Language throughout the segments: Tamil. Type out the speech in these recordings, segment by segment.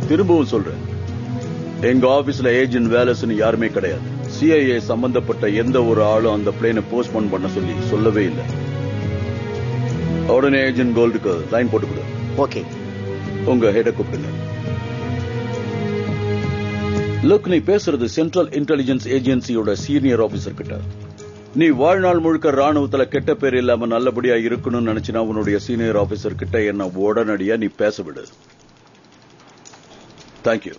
திரும்பவும் சொல்றேன், எங்க ஆபீஸ்ல ஏஜென்ட் வேலஸ்னு யாருமே கிடையாது. CIA சம்பந்தப்பட்ட எந்த ஒரு ஆளும் அந்த பிளேனை போஸ்ட்போன் பண்ண சொல்லவே இல்லை. உடனே ஏஜென்ட் கோல்டுக்கு லைன் போட்டு கொடு. ஓகே. உங்க ஹெட கூப்பிடுங்க. லுக், நீ பேசுறது சென்ட்ரல் இன்டெலிஜென்ஸ் ஏஜென்சியோட சீனியர் ஆபீசர் கிட்ட. நீ வாழ்நாள் முழுக்க ராணுவத்துல கெட்ட பேர் இல்லாம நல்லபடியா இருக்கணும்னு நினைச்சினா உன்னுடைய சீனியர் ஆபீசர் கிட்ட என்ன உடனடியா நீ பேச விடு. தேங்க்யூ.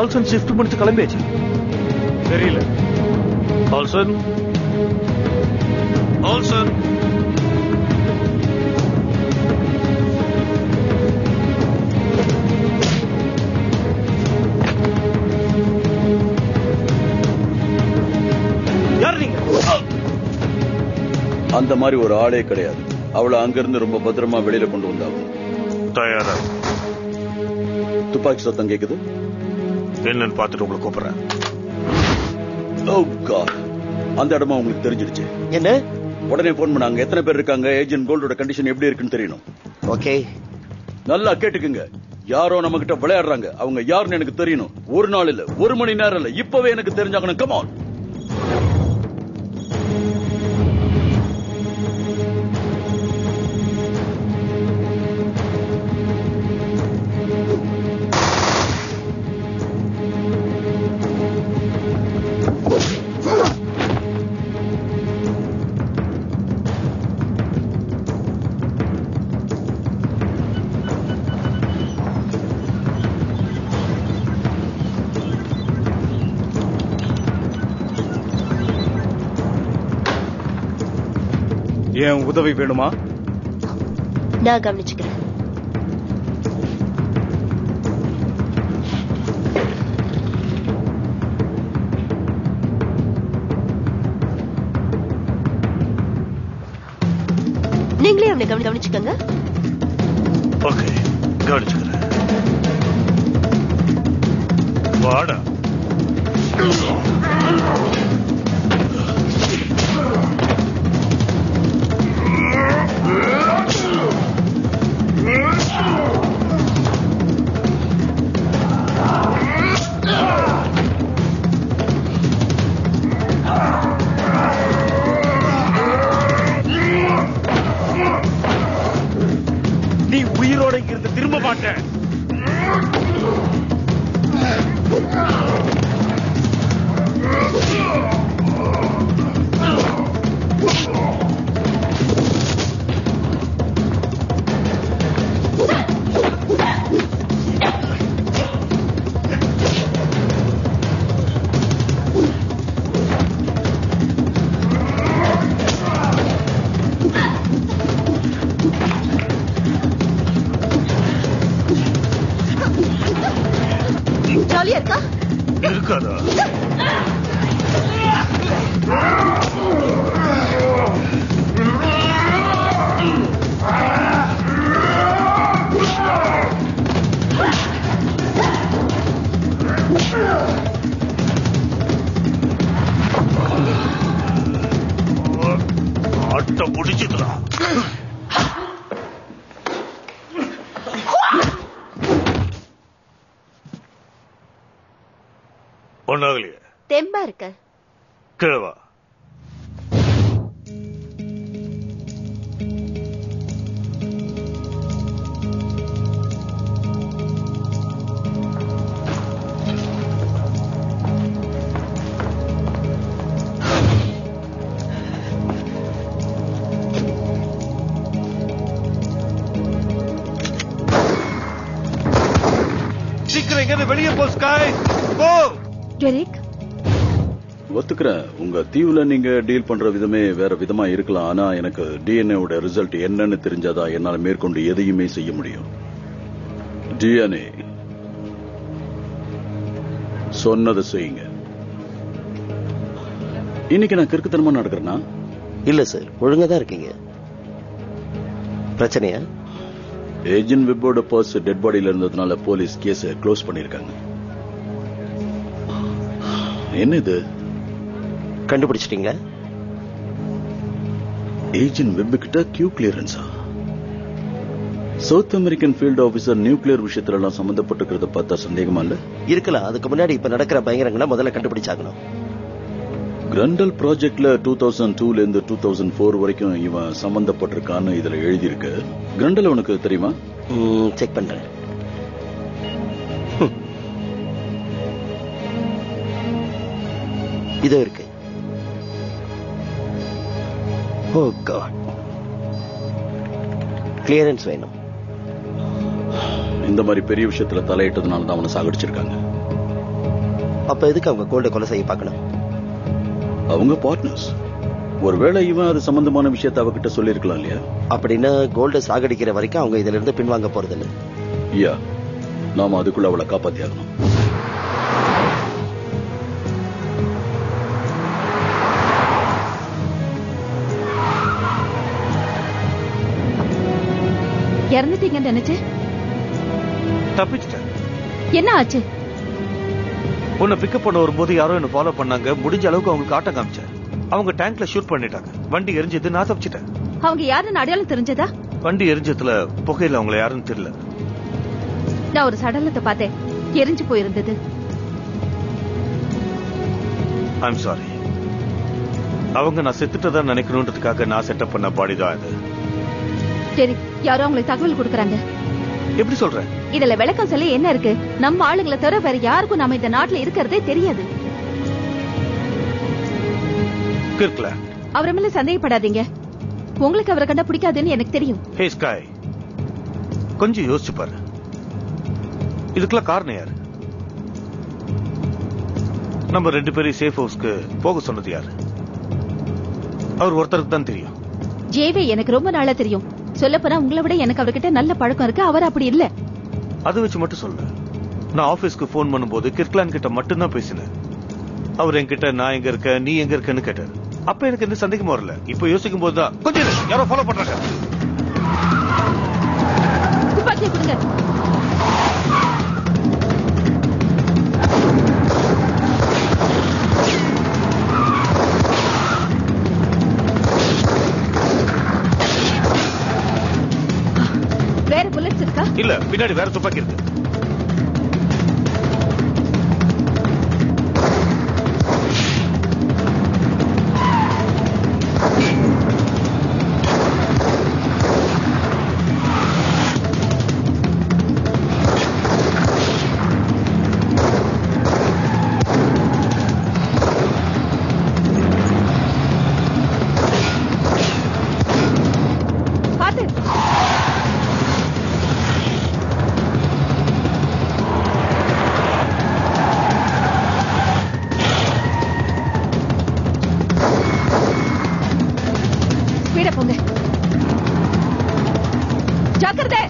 ஆல்சன் ஷிஃப்ட் முடிச்சு கிளம்பியாச்சு. தெரியல. ஆல்சன் ஆல்சன் யார் நீங்க? அந்த மாதிரி ஒரு ஆளே கிடையாது. அவளை அங்கிருந்து ரொம்ப பத்திரமா வெளியில கொண்டு வந்தாங்க. தயாரா? துப்பாக்கி சத்தம் கேக்குது. என்னன்னு பார்த்துட்டு உங்களுக்கு கூப்பிடுறேன். அந்த இடமா உங்களுக்கு தெரிஞ்சிடுச்சு. என்ன? உடனே போன் பண்ணாங்க. எத்தனை பேர் இருக்காங்க, ஏஜென்ட் கோல்டோட கண்டிஷன் எப்படி இருக்குன்னு தெரியணும். ஓகே. நல்லா கேட்டுக்குங்க. யாரோ நம்ம கிட்ட விளையாடுறாங்க. அவங்க யாருன்னு எனக்கு தெரியணும். ஒரு நாள் இல்ல, ஒரு மணி நேரம் இல்ல, இப்பவே எனக்கு தெரிஞ்சாகணும். Come on. ஏன் உதவி வேணுமா? நான் கவனிச்சுக்கிறேன். நீங்களே அவனை கவனிச்சுக்கோங்க. ஓகே, கவனிச்சுக்கிறேன். வாடா. நீ உயிரோட இங்கிருந்து திரும்ப மாட்டேன். ஜாலியா இருக்கா? இருக்காதா? ஆட்ட முடிச்சுக்கிறா. ஒன்னாகலையே. தெம்பா இருக்க. கிழவா. போ ஸ்காய் போ. டெரிக், ஒத்துக்கிறேன், உங்க தீவுல நீங்க டீல் பண்ற விதமே வேற விதமா இருக்கலாம். ஆனா எனக்கு டிஎன்ஏ ரிசல்ட் என்னன்னு தெரிஞ்சாதான் என்னால மேற்கொண்டு எதையுமே செய்ய முடியும். டிஎன்ஏ சொன்னதை செய்யுங்க. இன்னைக்கு நான் கிறுக்குத்தனமா நடக்கிறேன்னா? இல்ல சார், ஒழுங்கா தான் இருக்கீங்க. பிரச்சனையா? ஏஜென்ட் வெப்போட பர்ஸ் டெட் பாடியில இருந்ததுனால போலீஸ் கேஸ க்ளோஸ் பண்ணிருக்காங்க. என்ன இது? கண்டுபிடிச்சிட்டீங்களா? ஏஜென்ட் வெப் கிட்ட கியூ கிளியரன்ஸா? South American field officer nuclear விஷயத்துல எல்லாம் சம்பந்தப்பட்டிருக்கிறத பார்த்தா சந்தேகமா இல்ல? இருக்கலாம். அதுக்கு முன்னாடி இப்ப நடக்கிற பயங்கரங்களை முதல்ல கண்டுபிடிச்சாகணும். கிரண்டல் ப்ராஜெக்ட்ல 2002ல இருந்து 2004 வரைக்கும் இவன் சம்பந்தப்பட்டிருக்கான்னு இதுல எழுதியிருக்கு. கிரண்டல் உனக்கு தெரியுமா? செக் பண்றேன். இதோ இருக்கு. ஓ காட், கிளியரன்ஸ் வேணும். இந்த மாதிரி பெரிய விஷயத்துல தலையிட்டதுனால தான் அவனை சாகடிச்சிருக்காங்க. அப்ப எதுக்கு அவங்க கோல்ட கொலை செய்ய பார்க்கணும்? அவங்க பார்ட்னர்ஸ். ஒருவேளை இவன் அது சம்பந்தமான விஷயத்தை அவகிட்ட சொல்லிருக்கலாம் இல்லையா? அப்படின்னா கோல்ட சாகடிக்கிற வரைக்கும் அவங்க இதுல இருந்து பின்வாங்க போறதில்லை. யா, நாம அதுக்குள்ள அவளை காப்பாத்தி ஆகணும். இறந்துட்டீங்கன்னு நினைச்சேன். தப்பிச்சிட்டேன். என்ன ஆச்சு? உன்னை பிக்கப் பண்ண வரும்போது யாரோ என்ன ஃபாலோ பண்ணாங்க. முடிஞ்ச அளவுக்கு அவங்களுக்கு ஆட்டம் காமிச்சேன். அவங்க டேங்க்ல ஷூட் பண்ணிட்டாங்க. வண்டி எரிஞ்சது, நான் தப்பிச்சிட்டேன். அவங்க யாருன்னு அடையாளம் தெரிஞ்சதா? வண்டி எரிஞ்சதுல புகையில அவங்களை யாருன்னு தெரியல. நான் ஒரு சடலத்தை பார்த்தேன், எரிஞ்சு போயிருந்தது. I'm sorry. அவங்க நான் செத்துட்டதா நினைக்கணும்ன்றதுக்காக நான் செட்டப் பண்ண பாடி தான் இது. சரி, யாரோ அவங்களுக்கு தகவல் கொடுக்கறாங்க. எப்படி சொல்ற? இதுல விளக்கம் சொல்ல என்ன இருக்கு? நம்ம ஆளுங்களை தவிர வேற யாருக்கும் நாம இந்த நாட்டுல இருக்கிறதே தெரியாது. கிர்க்லாண்ட். அவரை மேல சந்தேகப்படாதீங்க. உங்களுக்கு அவரை கண்டா பிடிக்காதுன்னு எனக்கு தெரியும். ஹே ஸ்காய், கொஞ்சம் யோசிச்சு பாரு. இதுக்கெல்லாம் காரணம் யாரு? நம்ம 2 பேரும் சேஃப் ஹவுஸ்க்கு போக சொன்னது யாரு? அவர் ஒருத்தருக்கு தான் தெரியும். ஜேவே எனக்கு ரொம்ப நாளா தெரியும். சொல்லப்போனா உங்களை விட எனக்கு அவர்கிட்ட நல்ல பழக்கம் இருக்கு. அவர் அப்படி இல்ல. அதை வச்சு மட்டும் சொல்ல. நான் ஆபீஸ்க்கு போன் பண்ணும்போது கிர்க்லாண்ட் கிட்ட மட்டும்தான் பேசினேன். அவர் என்கிட்ட நான் எங்க இருக்க, நீ எங்க இருக்கன்னு கேட்டாரு. அப்ப எனக்கு எந்த சந்தேகமும் வரல. இப்ப யோசிக்கும் போதுதான் கொஞ்சம் யாரோ ஃபாலோ பண்றாங்க. துப்பாக்கியை கொடுங்க. வேற புல்லட்ஸ் இருக்கா? இல்ல, பின்னாடி வேற துப்பாக்கி இருக்கு. ஜாக்கிரதை.